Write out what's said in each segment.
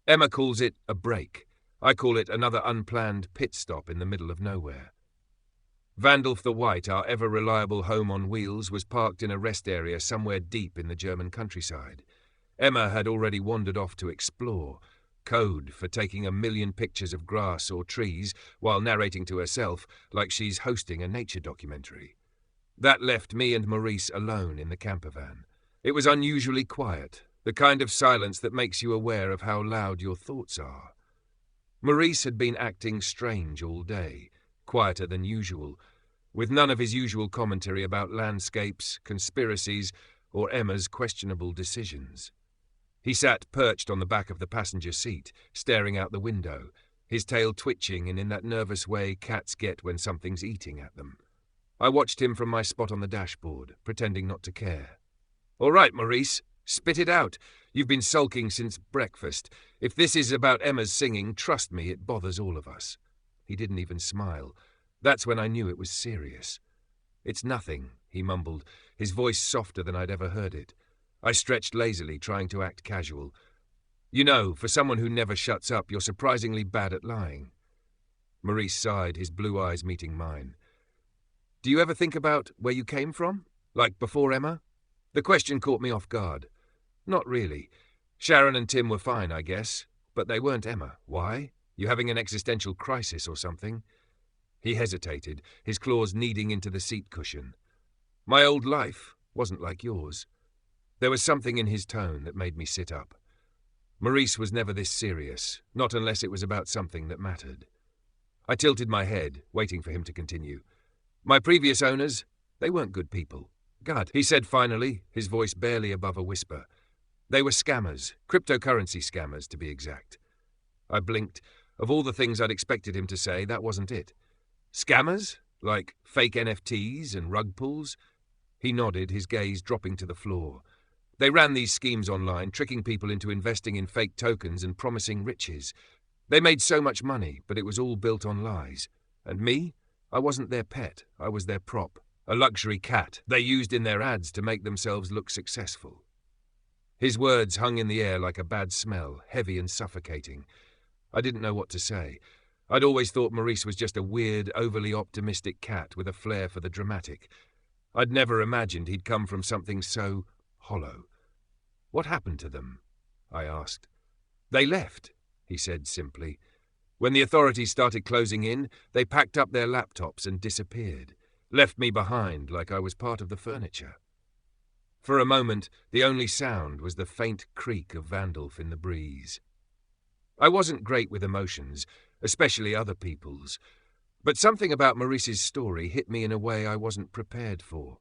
Emma calls it a break. I call it another unplanned pit stop in the middle of nowhere. Vandalf the White, our ever-reliable home on wheels, was parked in a rest area somewhere deep in the German countryside. Emma had already wandered off to explore, code for taking 1,000,000 pictures of grass or trees while narrating to herself like she's hosting a nature documentary. That left me and Maurice alone in the camper van. It was unusually quiet, the kind of silence that makes you aware of how loud your thoughts are. Maurice had been acting strange all day, quieter than usual, with none of his usual commentary about landscapes, conspiracies, or Emma's questionable decisions. He sat perched on the back of the passenger seat, staring out the window, his tail twitching in that nervous way cats get when something's eating at them. I watched him from my spot on the dashboard, pretending not to care. "All right, Maurice, spit it out. You've been sulking since breakfast. If this is about Emma's singing, trust me, it bothers all of us." He didn't even smile. That's when I knew it was serious. "It's nothing," he mumbled, his voice softer than I'd ever heard it. I stretched lazily, trying to act casual. "You know, for someone who never shuts up, you're surprisingly bad at lying." Maurice sighed, his blue eyes meeting mine. "Do you ever think about where you came from? Like before Emma?" The question caught me off guard. "Not really. Sharon and Tim were fine, I guess, but they weren't Emma. Why? You having an existential crisis or something?" He hesitated, his claws kneading into the seat cushion. "My old life wasn't like yours." There was something in his tone that made me sit up. Maurice was never this serious, not unless it was about something that mattered. I tilted my head, waiting for him to continue. "My previous owners, they weren't good people. God," he said finally, his voice barely above a whisper. "They were scammers, cryptocurrency scammers to be exact." I blinked. Of all the things I'd expected him to say, that wasn't it. "Scammers? Like fake NFTs and rug pulls?" He nodded, his gaze dropping to the floor. "They ran these schemes online, tricking people into investing in fake tokens and promising riches. They made so much money, but it was all built on lies. And me? I wasn't their pet, I was their prop. A luxury cat they used in their ads to make themselves look successful." His words hung in the air like a bad smell, heavy and suffocating. I didn't know what to say. I'd always thought Maurice was just a weird, overly optimistic cat with a flair for the dramatic. I'd never imagined he'd come from something so hollow. "What happened to them?" I asked. "They left," he said simply. "When the authorities started closing in, they packed up their laptops and disappeared. Left me behind like I was part of the furniture." For a moment, the only sound was the faint creak of Vandalf in the breeze. I wasn't great with emotions, especially other people's, but something about Maurice's story hit me in a way I wasn't prepared for.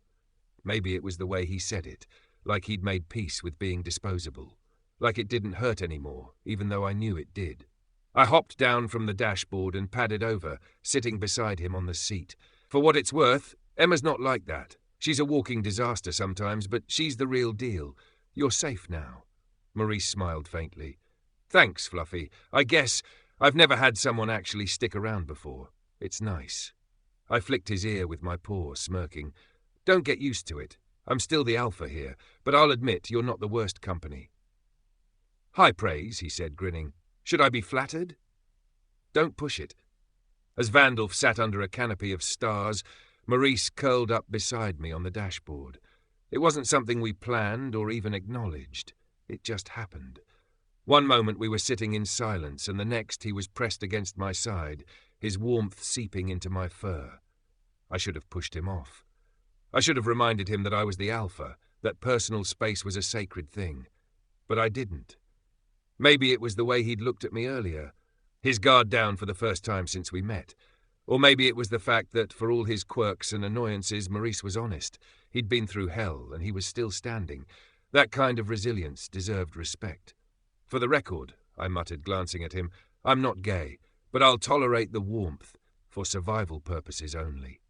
Maybe it was the way he said it, like he'd made peace with being disposable, like it didn't hurt anymore, even though I knew it did. I hopped down from the dashboard and padded over, sitting beside him on the seat. For what it's worth, Emma's not like that. She's a walking disaster sometimes, but she's the real deal. You're safe now. Maurice smiled faintly. "Thanks, Fluffy. I guess I've never had someone actually stick around before. It's nice." I flicked his ear with my paw, smirking. "Don't get used to it. I'm still the alpha here, but I'll admit you're not the worst company." "High praise," he said, grinning. "Should I be flattered?" "Don't push it." As Vandalf sat under a canopy of stars, Maurice curled up beside me on the dashboard. It wasn't something we planned or even acknowledged. It just happened. One moment we were sitting in silence, and the next he was pressed against my side, his warmth seeping into my fur. I should have pushed him off. I should have reminded him that I was the alpha, that personal space was a sacred thing. But I didn't. Maybe it was the way he'd looked at me earlier, his guard down for the first time since we met. Or maybe it was the fact that, for all his quirks and annoyances, Maurice was honest. He'd been through hell, and he was still standing. That kind of resilience deserved respect. "For the record," I muttered, glancing at him, "I'm not gay, but I'll tolerate the warmth, for survival purposes only."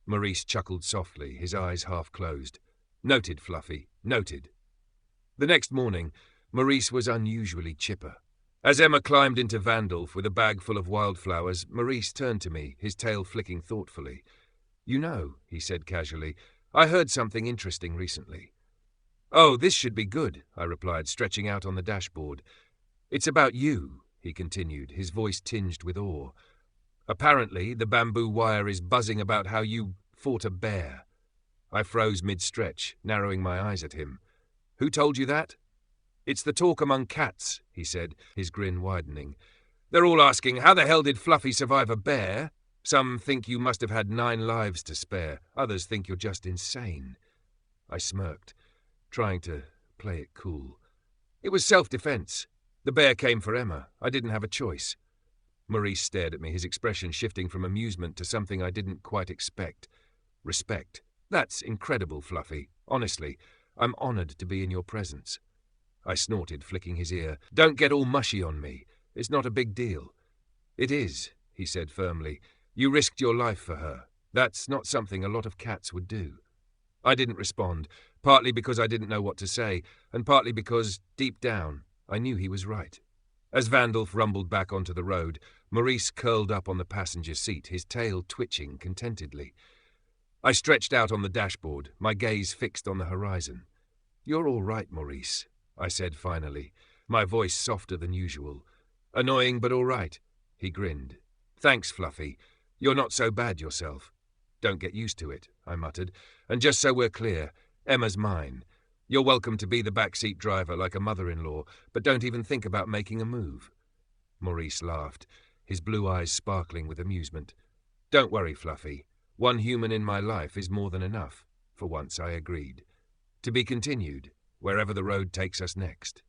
Maurice chuckled softly, his eyes half closed. "Noted, Fluffy, noted." The next morning, Maurice was unusually chipper. As Emma climbed into Vandalf with a bag full of wildflowers, Maurice turned to me, his tail flicking thoughtfully. "You know," he said casually, "I heard something interesting recently." "Oh, this should be good," I replied, stretching out on the dashboard. It's about you, he continued, his voice tinged with awe. Apparently, the bamboo wire is buzzing about how you fought a bear. I froze mid-stretch, narrowing my eyes at him. Who told you that? It's the talk among cats, he said, his grin widening. They're all asking, how the hell did Fluffy survive a bear? Some think you must have had 9 lives to spare. Others think you're just insane. I smirked, trying to play it cool. It was self-defense. The bear came for Emma. I didn't have a choice. Maurice stared at me, his expression shifting from amusement to something I didn't quite expect. Respect. That's incredible, Fluffy. Honestly, I'm honoured to be in your presence. I snorted, flicking his ear. Don't get all mushy on me. It's not a big deal. It is, he said firmly. You risked your life for her. That's not something a lot of cats would do. I didn't respond, partly because I didn't know what to say, and partly because, deep down, I knew he was right. As Vandalf rumbled back onto the road, Maurice curled up on the passenger seat, his tail twitching contentedly. I stretched out on the dashboard, my gaze fixed on the horizon. You're all right, Maurice, I said finally, my voice softer than usual. Annoying, but all right, he grinned. Thanks, Fluffy. You're not so bad yourself. Don't get used to it, I muttered. And just so we're clear, Emma's mine. You're welcome to be the backseat driver like a mother-in-law, but don't even think about making a move. Maurice laughed, his blue eyes sparkling with amusement. Don't worry, Fluffy. One human in my life is more than enough. For once, I agreed. To be continued, wherever the road takes us next.